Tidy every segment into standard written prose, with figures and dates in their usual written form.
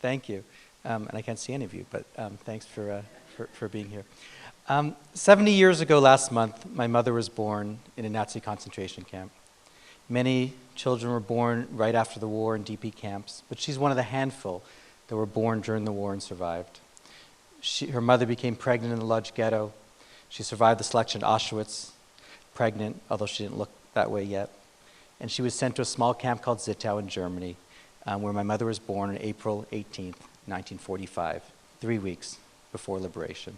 Thank you. And I can't see any of you, but thanks for being here. 70 years ago last month, my mother was born in a Nazi concentration camp. Many children were born right after the war in DP camps, but she's one of the handful that were born during the war and survived. Her mother became pregnant in the Lodz ghetto. She survived the selection at Auschwitz, pregnant, although she didn't look that way yet. And she was sent to a small camp called Zittau in Germany, where my mother was born on April 18th, 1945, 3 weeks before liberation.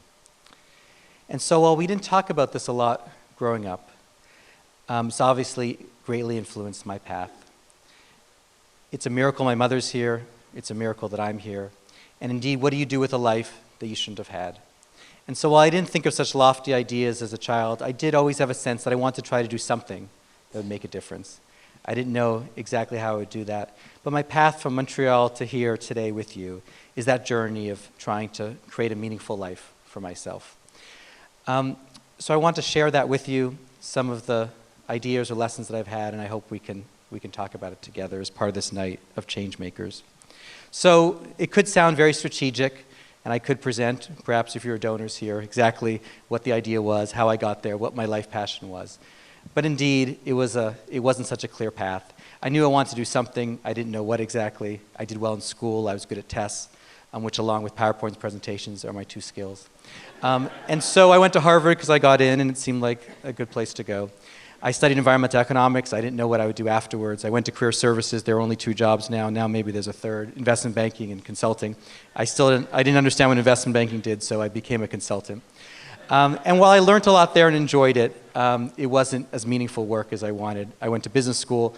And so while we didn't talk about this a lot growing up, it's obviously greatly influenced my path. It's a miracle my mother's here. It's a miracle that I'm here. And indeed, what do you do with a life that you shouldn't have had? And so while I didn't think of such lofty ideas as a child, I did always have a sense that I wanted to try to do something that would make a difference. I didn't know exactly how I would do that. But my path from Montreal to here today with you is that journey of trying to create a meaningful life for myself. So I want to share that with you, some of the ideas or lessons that I've had, and I hope we can talk about it together as part of this night of Changemakers. So it could sound very strategic, and I could present, perhaps if you're donors here, exactly what the idea was, how I got there, what my life passion was. But indeed, it wasn't such a clear path. I knew I wanted to do something. I didn't know what exactly. I did well in school. I was good at tests, which along with PowerPoint presentations are my two skills. And so I went to Harvard because I got in and it seemed like a good place to go. I studied environmental economics. I didn't know what I would do afterwards. I went to career services. There are only 2 jobs now. Now maybe there's a third, investment banking and consulting. I didn't understand what investment banking did, so I became a consultant. And while I learned a lot there and enjoyed it, it wasn't as meaningful work as I wanted. I went to business school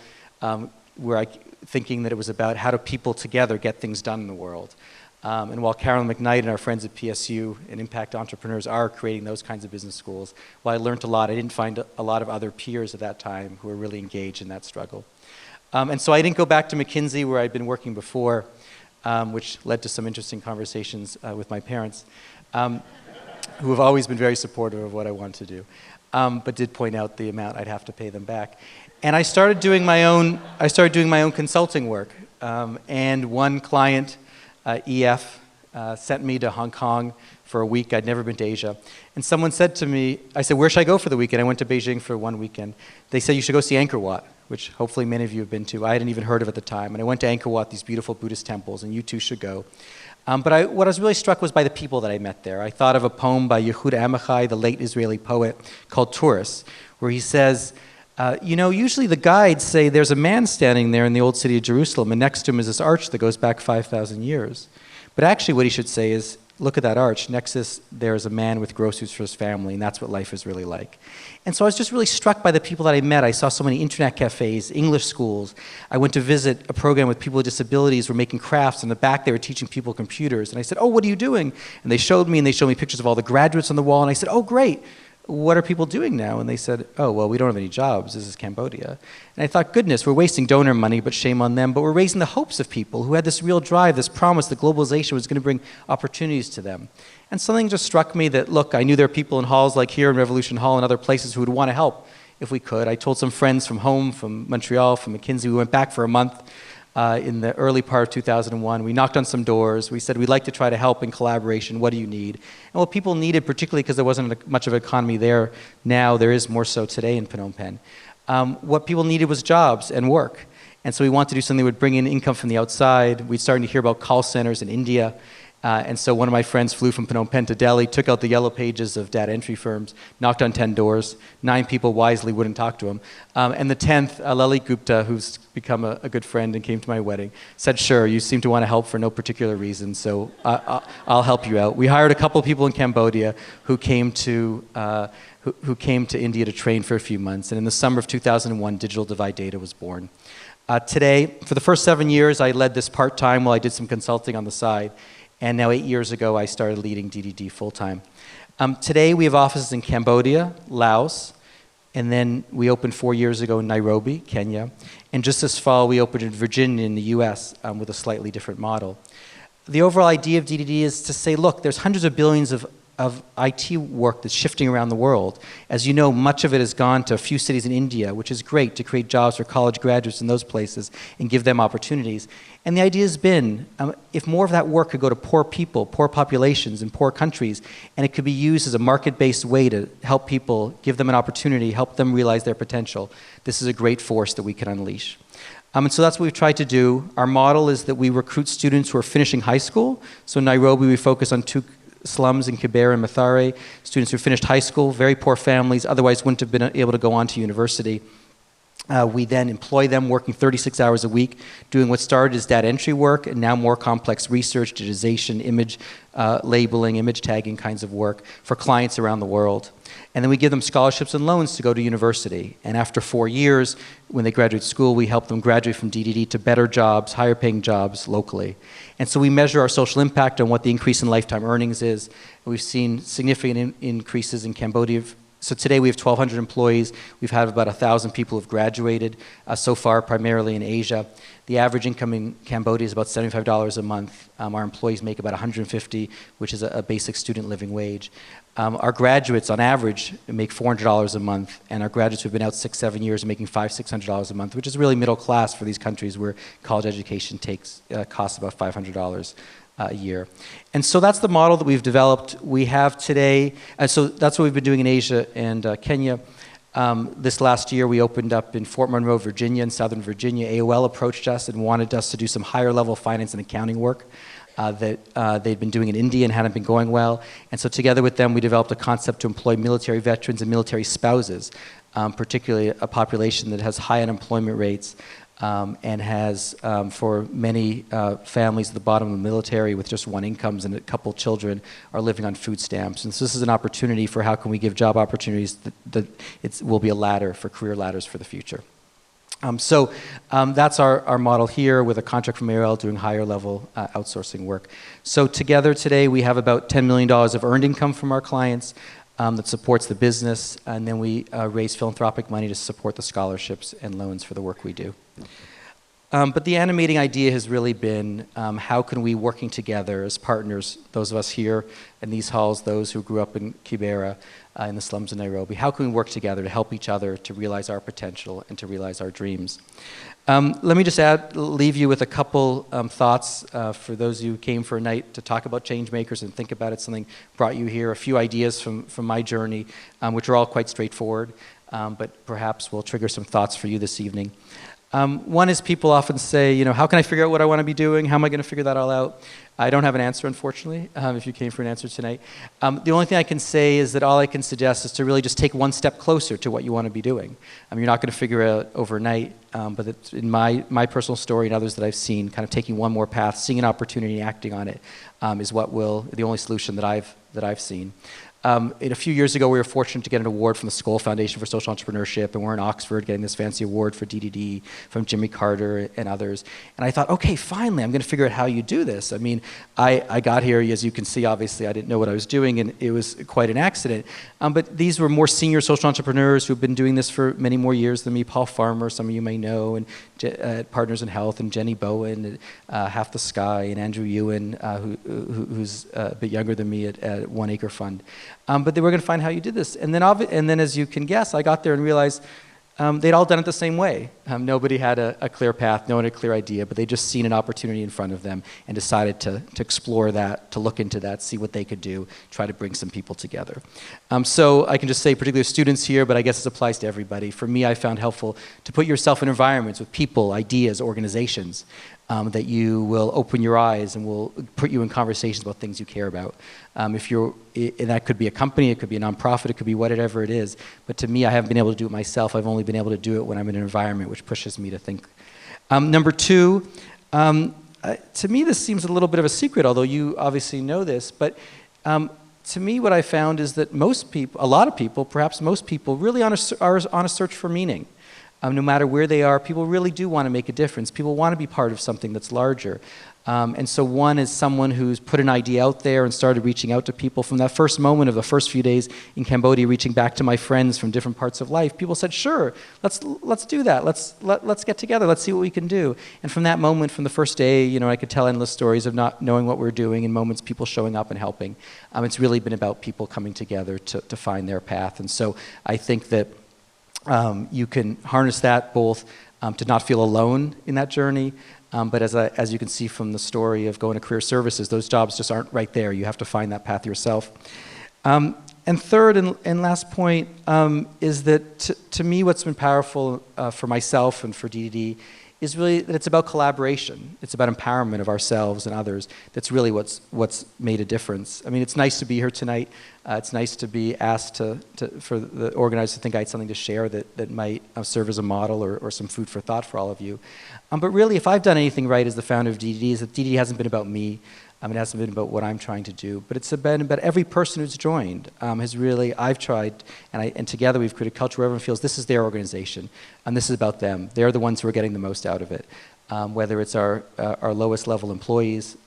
thinking that it was about how do people together get things done in the world. And while Carolyn McKnight and our friends at PSU and Impact Entrepreneurs are creating those kinds of business schools, while I learned a lot, I didn't find a lot of other peers at that time who were really engaged in that struggle. And so I didn't go back to McKinsey where I'd been working before, which led to some interesting conversations with my parents, who have always been very supportive of what I wanted to do, but did point out the amount I'd have to pay them back. And I started doing my own consulting work. And one client, EF, sent me to Hong Kong for a week. I'd never been to Asia. And someone said to me, I said, where should I go for the weekend? I went to Beijing for 1 weekend. They said, you should go see Angkor Wat, which hopefully many of you have been to. I hadn't even heard of at the time. And I went to Angkor Wat, these beautiful Buddhist temples, and you too should go. But what I was really struck was by the people that I met there. I thought of a poem by Yehuda Amichai, the late Israeli poet, called Tourists, where he says, usually the guides say there's a man standing there in the old city of Jerusalem, and next to him is this arch that goes back 5,000 years. But actually what he should say is, look at that arch. Next to this, there's a man with groceries for his family, and that's what life is really like. And so I was just really struck by the people that I met. I saw so many internet cafes, English schools. I went to visit a program with people with disabilities who were making crafts. In the back, they were teaching people computers. And I said, oh, what are you doing? And they showed me pictures of all the graduates on the wall. And I said, oh, great. What are people doing now? And they said, oh, well, we don't have any jobs. This is Cambodia. And I thought, goodness, we're wasting donor money, but shame on them. But we're raising the hopes of people who had this real drive, this promise that globalization was going to bring opportunities to them. And something just struck me that, look, I knew there were people in halls like here in Revolution Hall and other places who would want to help if we could. I told some friends from home, from Montreal, from McKinsey. We went back for a month in the early part of 2001. We knocked on some doors. We said, we'd like to try to help in collaboration. What do you need? And what people needed, particularly because there wasn't much of an economy there now, there is more so today in Phnom Penh, what people needed was jobs and work. And so we wanted to do something that would bring in income from the outside. We'd started to hear about call centers in India. And so one of my friends flew from Phnom Penh to Delhi, took out the yellow pages of data entry firms, knocked on 10 doors. 9 people wisely wouldn't talk to him. And the 10th, Lalit Gupta, who's become a good friend and came to my wedding, said, sure, you seem to want to help for no particular reason, so I'll help you out. We hired a couple of people in Cambodia who came to India to train for a few months. And in the summer of 2001, Digital Divide Data was born. Today, for the first 7 years, I led this part-time while I did some consulting on the side. And now 8 years ago, I started leading DDD full-time. Today, we have offices in Cambodia, Laos, and then we opened 4 years ago in Nairobi, Kenya. And just this fall, we opened in Virginia in the US with a slightly different model. The overall idea of DDD is to say, look, there's hundreds of billions of of IT work that's shifting around the world. As you know, much of it has gone to a few cities in India, which is great to create jobs for college graduates in those places and give them opportunities. And the idea has been, if more of that work could go to poor people, poor populations in poor countries, and it could be used as a market-based way to help people, give them an opportunity, help them realize their potential, this is a great force that we can unleash. And so that's what we've tried to do. Our model is that we recruit students who are finishing high school. So in Nairobi, we focus on 2 slums in Kibera and Mathare, students who finished high school, very poor families, otherwise wouldn't have been able to go on to university. We then employ them working 36 hours a week, doing what started as data entry work and now more complex research, digitization, image labeling, image tagging kinds of work for clients around the world. And then we give them scholarships and loans to go to university. And after 4 years, when they graduate school, we help them graduate from DDD to better jobs, higher paying jobs locally. And so we measure our social impact on what the increase in lifetime earnings is. We've seen significant increases in Cambodia. So today we have 1,200 employees. We've had about 1,000 people who have graduated so far, primarily in Asia. The average income in Cambodia is about $75 a month. Our employees make about $150, which is a basic student living wage. Our graduates, on average, make $400 a month, and our graduates who've been out 6-7 years are making $500, $600 a month, which is really middle class for these countries where college education costs about $500 a year. And so that's the model that we've developed. We have today, and so that's what we've been doing in Asia and Kenya. This last year, we opened up in Fort Monroe, Virginia, in Southern Virginia. AOL approached us and wanted us to do some higher level finance and accounting work that they'd been doing in India and hadn't been going well. And so together with them, we developed a concept to employ military veterans and military spouses, particularly a population that has high unemployment rates and has, for many families at the bottom of the military with just one income and a couple children, are living on food stamps. And so this is an opportunity for how can we give job opportunities that will be a ladder for career ladders for the future. So that's our model here with a contract from AOL doing higher level outsourcing work. So together today we have about $10 million of earned income from our clients that supports the business, and then we raise philanthropic money to support the scholarships and loans for the work we do. But the animating idea has really been how can we, working together as partners, those of us here in these halls, those who grew up in Kibera, in the slums of Nairobi, how can we work together to help each other to realize our potential and to realize our dreams? Let me just leave you with a couple thoughts for those of you who came for a night to talk about Changemakers and think about it. Something brought you here, a few ideas from my journey, which are all quite straightforward, but perhaps will trigger some thoughts for you this evening. One is people often say, you know, how can I figure out what I want to be doing? How am I going to figure that all out? I don't have an answer, unfortunately, if you came for an answer tonight. The only thing I can say is that all I can suggest is to really just take one step closer to what you want to be doing. You're not going to figure it out overnight, but it's in my personal story and others that I've seen, kind of taking one more path, seeing an opportunity, acting on it, is the only solution that I've seen. A few years ago, we were fortunate to get an award from the Skoll Foundation for Social Entrepreneurship, and we're in Oxford getting this fancy award for DDD from Jimmy Carter and others. And I thought, okay, finally, I'm going to figure out how you do this. I mean, I got here, as you can see, obviously, I didn't know what I was doing, and it was quite an accident. But these were more senior social entrepreneurs who've been doing this for many more years than me. Paul Farmer, some of you may know, and Partners in Health, and Jenny Bowen, Half the Sky, and Andrew Ewan, who's a bit younger than me at One Acre Fund. But they were going to find how you did this. And then as you can guess, I got there and realized they'd all done it the same way. Nobody had a clear path, no one had a clear idea, but they'd just seen an opportunity in front of them and decided to explore that, to look into that, see what they could do, try to bring some people together. So I can just say, particularly students here, but I guess this applies to everybody. For me, I found helpful to put yourself in environments with people, ideas, organizations, that you will open your eyes and will put you in conversations about things you care about. And that could be a company, it could be a nonprofit, it could be whatever it is. But to me, I haven't been able to do it myself. I've only been able to do it when I'm in an environment which pushes me to think. Number two, to me this seems a little bit of a secret, although you obviously know this, but to me what I found is that most people, a lot of people, perhaps most people, really are on a search for meaning. no matter where they are, people really do want to make a difference. People want to be part of something that's larger. And so one is someone who's put an idea out there and started reaching out to people. From that first moment of the first few days in Cambodia, reaching back to my friends from different parts of life, people said, sure, let's do that. Let's get together. Let's see what we can do. And from that moment, from the first day, I could tell endless stories of not knowing what we're doing, and moments people showing up and helping. It's really been about people coming together to find their path. And so I think that you can harness that both to not feel alone in that journey, but as you can see from the story of going to career services, those jobs just aren't right there. You have to find that path yourself. And third and last point is that to me what's been powerful for myself and for DDD is really that it's about collaboration. It's about empowerment of ourselves and others. That's really what's made a difference. I mean, it's nice to be here tonight. It's nice to be asked for the organizers to think I had something to share that might serve as a model or some food for thought for all of you. But really, if I've done anything right as the founder of DDD, is that DDD hasn't been about me. It hasn't been about what I'm trying to do, but it's been about every person who's joined. I've tried, and together we've created a culture where everyone feels this is their organization, and this is about them. They're the ones who are getting the most out of it. Whether it's our lowest level employees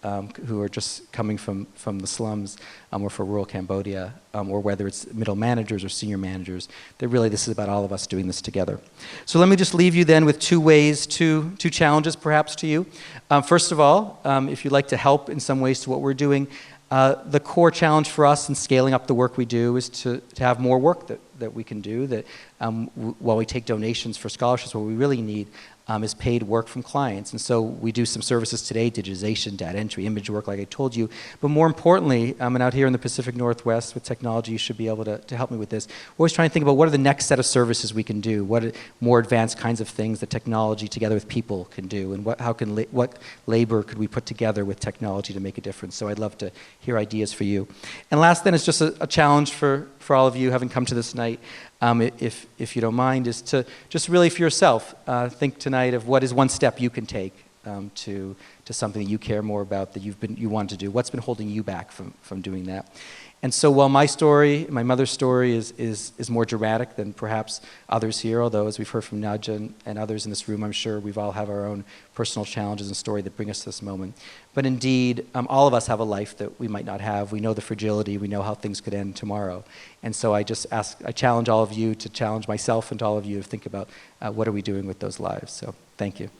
who are just coming from the slums or for rural Cambodia, or whether it's middle managers or senior managers, this is about all of us doing this together. So let me just leave you then with two challenges perhaps to you. First of all, if you'd like to help in some ways to what we're doing, the core challenge for us in scaling up the work we do is to have more work that we can do, that while we take donations for scholarships, what we really need is paid work from clients. And so we do some services today, digitization, data entry, image work, like I told you. But more importantly, and out here in the Pacific Northwest with technology, you should be able to help me with this. We're always trying to think about what are the next set of services we can do, what are more advanced kinds of things that technology together with people can do, and what labor could we put together with technology to make a difference. So I'd love to hear ideas for you. And last then is just a challenge for all of you having come to this night, if you don't mind, is to just really for yourself think tonight of what is one step you can take to something that you care more about, that you want to do. What's been holding you back from doing that? And so while my story, my mother's story is more dramatic than perhaps others here, although as we've heard from Nadja and others in this room, I'm sure we've all have our own personal challenges and story that bring us to this moment. But indeed, all of us have a life that we might not have. We know the fragility. We know how things could end tomorrow. And so I challenge all of you to challenge myself and to all of you to think about what are we doing with those lives. So thank you.